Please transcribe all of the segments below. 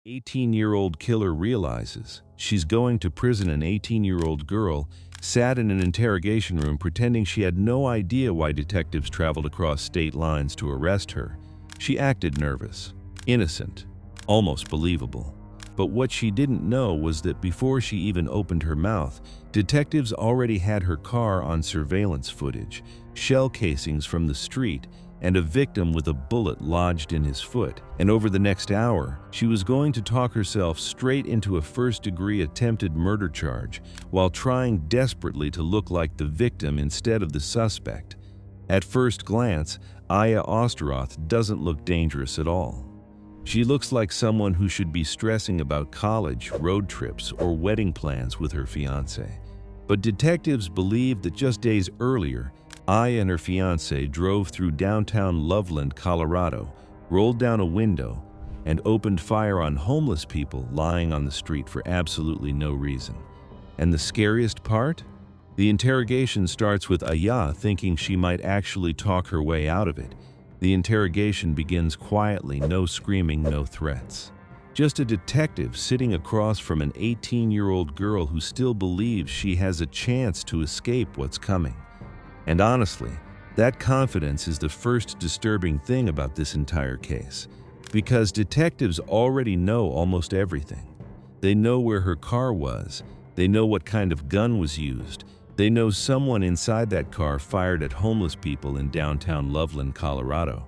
18-year-old killer realizes she's going to prison. An 18-year-old girl sat in an interrogation room pretending she had no idea why detectives traveled across state lines to arrest her. She acted nervous, innocent, almost believable. But what she didn't know was that before she even opened her mouth, detectives already had her car on surveillance footage, shell casings from the street, and a victim with a bullet lodged in his foot. And over the next hour, she was going to talk herself straight into a first-degree attempted murder charge while trying desperately to look like the victim instead of the suspect. At first glance, Austeroth doesn't look dangerous at all. She looks like someone who should be stressing about college, road trips, or wedding plans with her fiancé. But detectives believe that just days earlier, Aya and her fiancé drove through downtown Loveland, Colorado, rolled down a window, and opened fire on homeless people lying on the street for absolutely no reason. And the scariest part? The interrogation starts with Aya thinking she might actually talk her way out of it. The interrogation begins quietly, no screaming, no threats. Just a detective sitting across from an 18-year-old girl who still believes she has a chance to escape what's coming. And honestly, that confidence is the first disturbing thing about this entire case, because detectives already know almost everything. They know where her car was, they know what kind of gun was used, they know someone inside that car fired at homeless people in downtown Loveland, Colorado.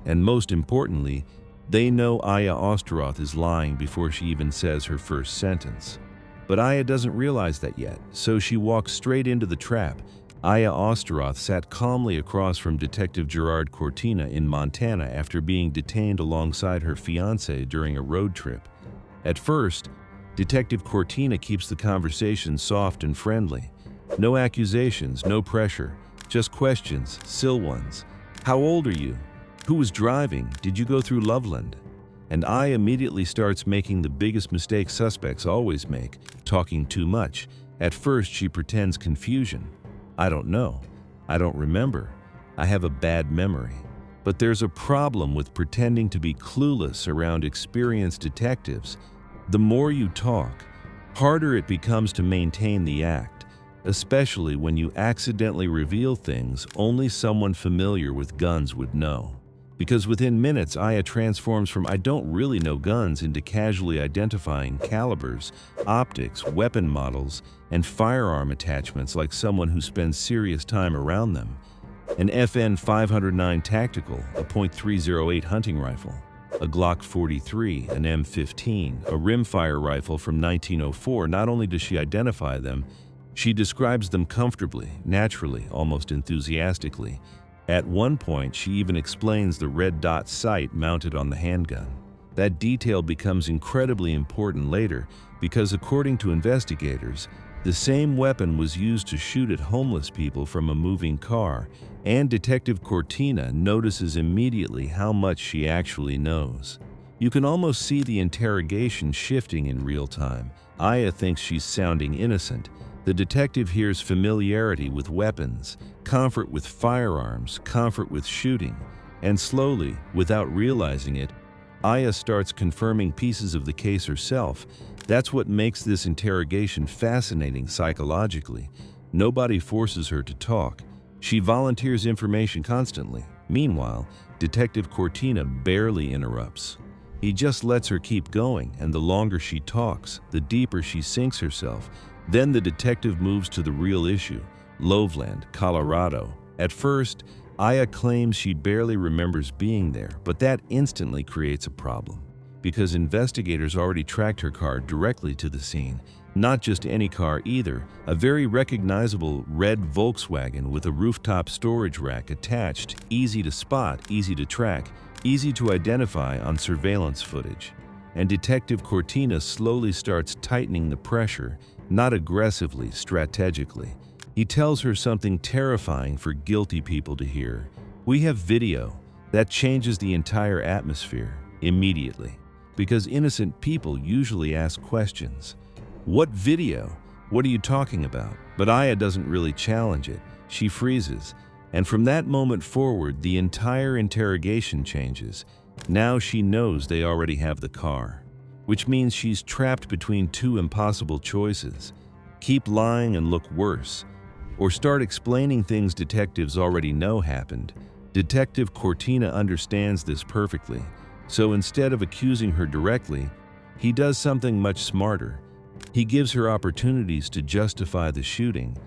And most importantly, they know Aya Austeroth is lying before she even says her first sentence. But Aya doesn't realize that yet, so she walks straight into the trap. Aya Austeroth sat calmly across from Detective Gerard Cortina in Montana after being detained alongside her fiancé during a road trip. At first, Detective Cortina keeps the conversation soft and friendly. No accusations, no pressure, just questions, still ones. How old are you? Who was driving? Did you go through Loveland? And Aya immediately starts making the biggest mistake suspects always make, talking too much. At first, she pretends confusion. I don't know. I don't remember. I have a bad memory. But there's a problem with pretending to be clueless around experienced detectives. The more you talk, harder it becomes to maintain the act, especially when you accidentally reveal things only someone familiar with guns would know. Because within minutes, Aya transforms from "I don't really know guns" into casually identifying calibers, optics, weapon models, and firearm attachments like someone who spends serious time around them. An FN 509 Tactical, a .308 hunting rifle, a Glock 43, an M15, a rimfire rifle from 1904. Not only does she identify them, she describes them comfortably, naturally, almost enthusiastically. At one point, she even explains the red dot sight mounted on the handgun. That detail becomes incredibly important later because, according to investigators, the same weapon was used to shoot at homeless people from a moving car, and Detective Cortina notices immediately how much she actually knows. You can almost see the interrogation shifting in real time. Aya thinks she's sounding innocent. The detective hears familiarity with weapons, comfort with firearms, comfort with shooting, and slowly, without realizing it, Aya starts confirming pieces of the case herself. That's what makes this interrogation fascinating psychologically. Nobody forces her to talk. She volunteers information constantly. Meanwhile, Detective Cortina barely interrupts. He just lets her keep going, and the longer she talks, the deeper she sinks herself. Then the detective moves to the real issue, Loveland, Colorado. At first, Aya claims she barely remembers being there, but that instantly creates a problem, because investigators already tracked her car directly to the scene. Not just any car either, a very recognizable red Volkswagen with a rooftop storage rack attached, easy to spot, easy to track, easy to identify on surveillance footage. And Detective Cortina slowly starts tightening the pressure, not aggressively, strategically. He tells her something terrifying for guilty people to hear. We have video. That changes the entire atmosphere immediately, because innocent people usually ask questions. What video? What are you talking about? But Aya doesn't really challenge it. She freezes. And from that moment forward, the entire interrogation changes. Now she knows they already have the car. which means she's trapped between two impossible choices: keep lying and look worse, or start explaining things detectives already know happened. Detective Cortina understands this perfectly, so instead of accusing her directly, he does something much smarter. He gives her opportunities to justify the shooting.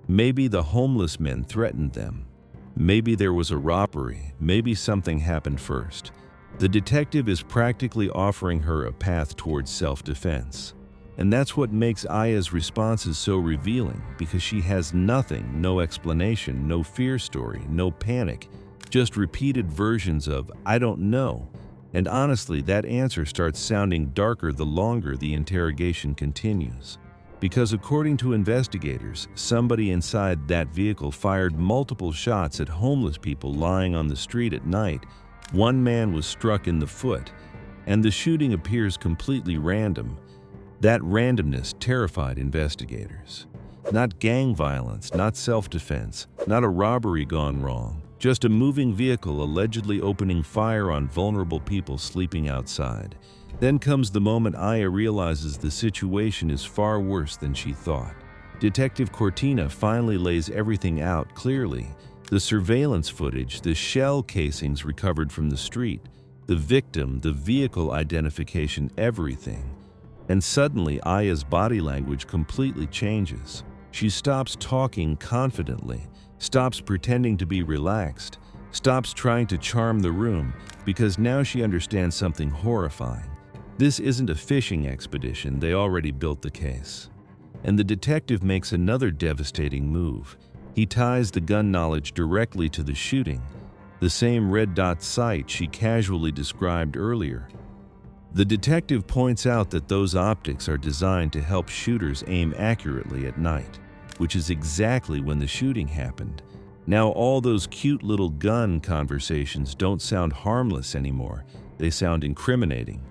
Maybe the homeless men threatened them. Maybe there was a robbery. Maybe something happened first. The detective is practically offering her a path towards self-defense. And that's what makes Aya's responses so revealing, because she has nothing, no explanation, no fear story, no panic, just repeated versions of "I don't know." And honestly, that answer starts sounding darker the longer the interrogation continues. Because according to investigators, somebody inside that vehicle fired multiple shots at homeless people lying on the street at night. One man was struck in the foot, and the shooting appears completely random. That randomness terrified investigators. Not gang violence, not self-defense, not a robbery gone wrong. Just a moving vehicle allegedly opening fire on vulnerable people sleeping outside. Then comes the moment Aya realizes the situation is far worse than she thought. Detective Cortina finally lays everything out clearly. The surveillance footage, the shell casings recovered from the street, the victim, the vehicle identification, everything. And suddenly Aya's body language completely changes. She stops talking confidently, stops pretending to be relaxed, stops trying to charm the room, because now she understands something horrifying. This isn't a fishing expedition, they already built the case. And the detective makes another devastating move. He ties the gun knowledge directly to the shooting, the same red dot sight she casually described earlier. The detective points out that those optics are designed to help shooters aim accurately at night, which is exactly when the shooting happened. Now all those cute little gun conversations don't sound harmless anymore, they sound incriminating.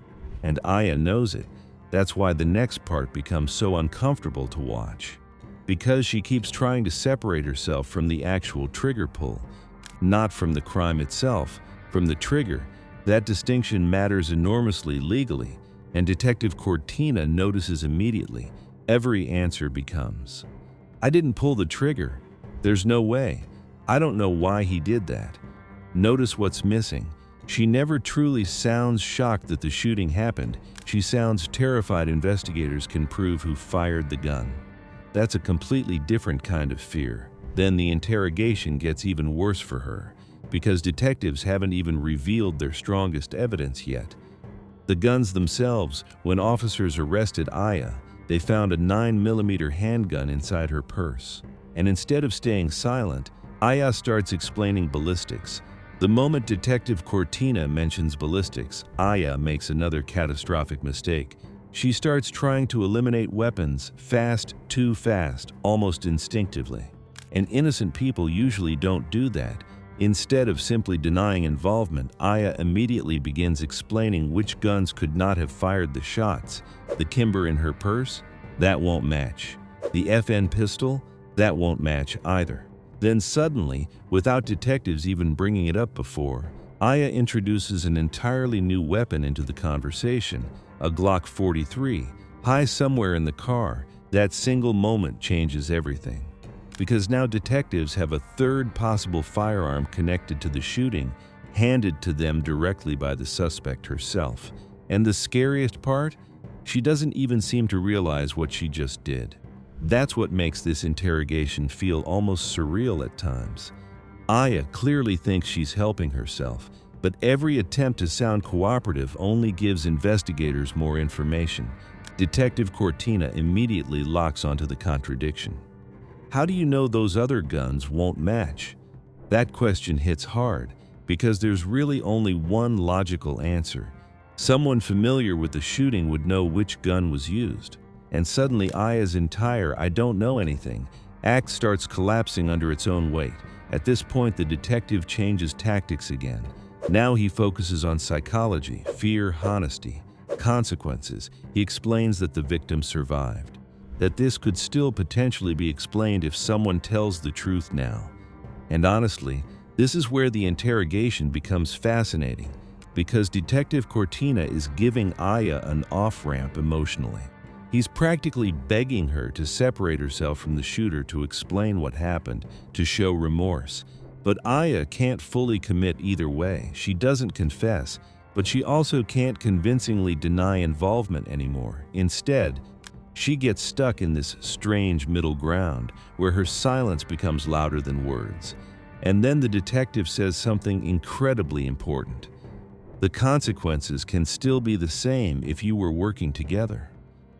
And Aya knows it. That's why the next part becomes so uncomfortable to watch. Because she keeps trying to separate herself from the actual trigger pull, not from the crime itself, from the trigger. That distinction matters enormously legally, and Detective Cortina notices immediately. Every answer becomes, "I didn't pull the trigger. There's no way. I don't know why he did that." Notice what's missing. She never truly sounds shocked that the shooting happened. She sounds terrified investigators can prove who fired the gun. That's a completely different kind of fear. Then the interrogation gets even worse for her, because detectives haven't even revealed their strongest evidence yet. The guns themselves. When officers arrested Aya, they found a 9mm handgun inside her purse. And instead of staying silent, Aya starts explaining ballistics. The moment Detective Cortina mentions ballistics, Aya makes another catastrophic mistake. She starts trying to eliminate weapons fast, too fast, almost instinctively. And innocent people usually don't do that. Instead of simply denying involvement, Aya immediately begins explaining which guns could not have fired the shots. The Kimber in her purse? That won't match. The FN pistol? That won't match either. Then suddenly, without detectives even bringing it up before, Aya introduces an entirely new weapon into the conversation, a Glock 43, high somewhere in the car. That single moment changes everything. Because now detectives have a third possible firearm connected to the shooting, handed to them directly by the suspect herself. And the scariest part? She doesn't even seem to realize what she just did. That's what makes this interrogation feel almost surreal at times. Aya clearly thinks she's helping herself, but every attempt to sound cooperative only gives investigators more information. Detective Cortina immediately locks onto the contradiction. How do you know those other guns won't match? That question hits hard, because there's really only one logical answer. Someone familiar with the shooting would know which gun was used. And suddenly Aya's entire "I don't know anything" act starts collapsing under its own weight. At this point, the detective changes tactics again. Now he focuses on psychology, fear, honesty, consequences. He explains that the victim survived, that this could still potentially be explained if someone tells the truth now. And honestly, this is where the interrogation becomes fascinating. because Detective Cortina is giving Aya an off-ramp emotionally. He's practically begging her to separate herself from the shooter to explain what happened, to show remorse. But Aya can't fully commit either way. She doesn't confess, but she also can't convincingly deny involvement anymore. Instead, she gets stuck in this strange middle ground where her silence becomes louder than words. And then the detective says something incredibly important. The consequences can still be the same if you were working together.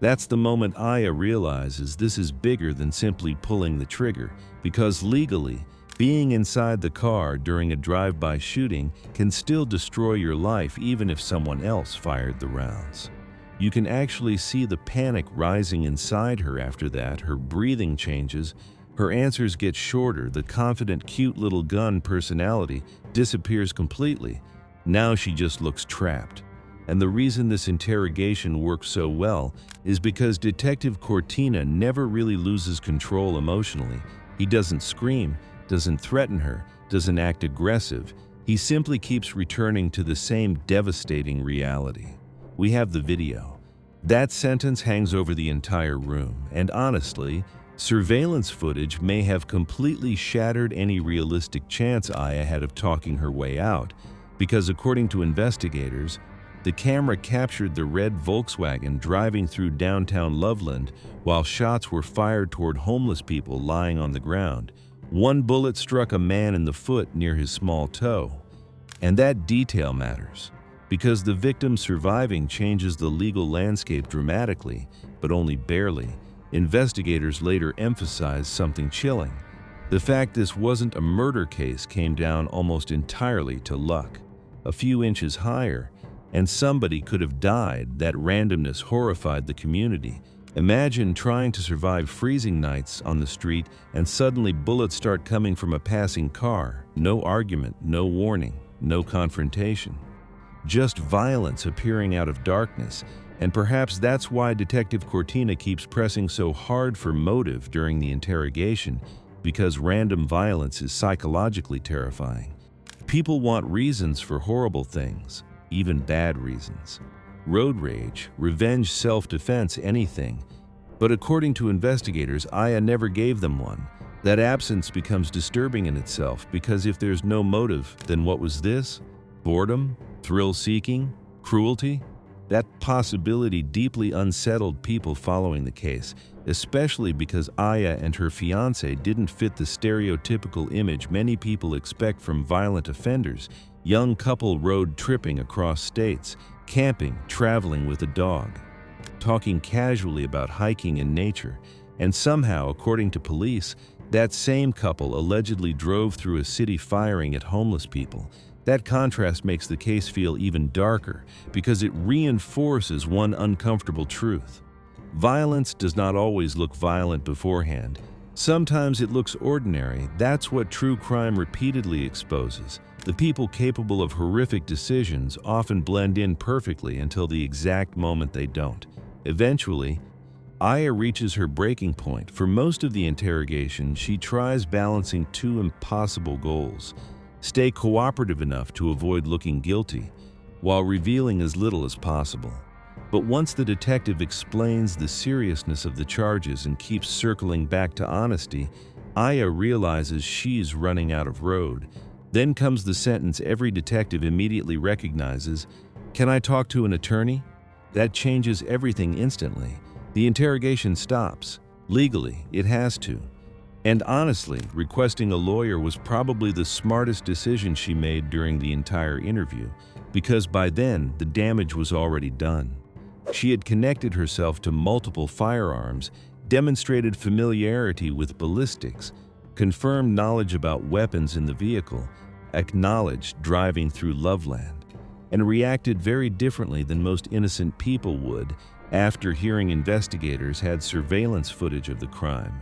That's the moment Aya realizes this is bigger than simply pulling the trigger, because legally, being inside the car during a drive-by shooting can still destroy your life even if someone else fired the rounds. You can actually see the panic rising inside her after that. Her breathing changes, her answers get shorter, the confident, cute little gun personality disappears completely. Now she just looks trapped. And the reason this interrogation works so well is because Detective Cortina never really loses control emotionally. He doesn't scream, doesn't threaten her, doesn't act aggressive. He simply keeps returning to the same devastating reality. We have the video. That sentence hangs over the entire room, and honestly, surveillance footage may have completely shattered any realistic chance Aya had of talking her way out, because according to investigators, the camera captured the red Volkswagen driving through downtown Loveland while shots were fired toward homeless people lying on the ground. One bullet struck a man in the foot near his small toe. And that detail matters, because the victim surviving changes the legal landscape dramatically, but only barely. Investigators later emphasized something chilling. The fact this wasn't a murder case came down almost entirely to luck. A few inches higher, and somebody could have died. That randomness horrified the community. Imagine trying to survive freezing nights on the street and suddenly bullets start coming from a passing car. No argument, no warning, no confrontation. Just violence appearing out of darkness. And perhaps that's why Detective Cortina keeps pressing so hard for motive during the interrogation, because random violence is psychologically terrifying. People want reasons for horrible things. Even bad reasons. Road rage, revenge, self-defense, anything. But according to investigators, Aya never gave them one. That absence becomes disturbing in itself, because if there's no motive, then what was this? Boredom? Thrill-seeking? Cruelty? That possibility deeply unsettled people following the case, especially because Aya and her fiancé didn't fit the stereotypical image many people expect from violent offenders. Young couple road tripping across states, camping, traveling with a dog, talking casually about hiking in nature, and somehow, according to police, that same couple allegedly drove through a city firing at homeless people. That contrast makes the case feel even darker because it reinforces one uncomfortable truth. Violence does not always look violent beforehand. Sometimes it looks ordinary. That's what true crime repeatedly exposes. The people capable of horrific decisions often blend in perfectly until the exact moment they don't. Eventually, Aya reaches her breaking point. For most of the interrogation, she tries balancing two impossible goals: stay cooperative enough to avoid looking guilty, while revealing as little as possible. But once the detective explains the seriousness of the charges and keeps circling back to honesty, Aya realizes she's running out of road. Then comes the sentence every detective immediately recognizes: "Can I talk to an attorney?" That changes everything instantly. The interrogation stops. Legally, it has to. And honestly, requesting a lawyer was probably the smartest decision she made during the entire interview, because by then, the damage was already done. She had connected herself to multiple firearms, demonstrated familiarity with ballistics, confirmed knowledge about weapons in the vehicle, acknowledged driving through Loveland, and reacted very differently than most innocent people would after hearing investigators had surveillance footage of the crime.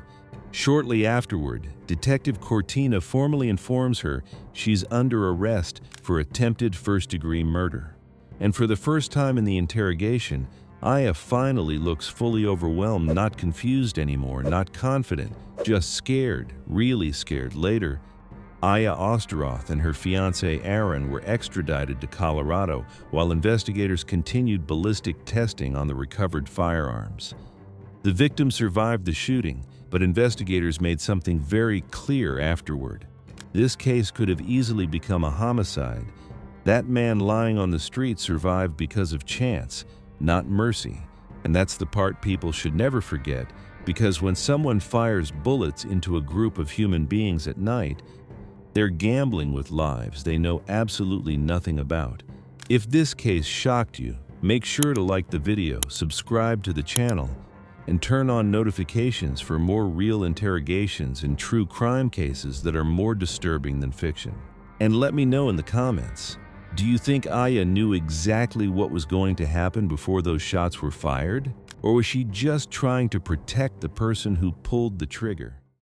Shortly afterward, Detective Cortina formally informs her she's under arrest for attempted first-degree murder. And for the first time in the interrogation, Aya finally looks fully overwhelmed, not confused anymore, not confident, just scared, really scared. Later, Aya Austeroth and her fiancé Aaron were extradited to Colorado while investigators continued ballistic testing on the recovered firearms. The victim survived the shooting, but investigators made something very clear afterward. This case could have easily become a homicide. That man lying on the street survived because of chance, not mercy. And that's the part people should never forget, because when someone fires bullets into a group of human beings at night, they're gambling with lives they know absolutely nothing about. If this case shocked you, make sure to like the video, subscribe to the channel, and turn on notifications for more real interrogations and true crime cases that are more disturbing than fiction. And let me know in the comments, do you think Aya knew exactly what was going to happen before those shots were fired? Or was she just trying to protect the person who pulled the trigger?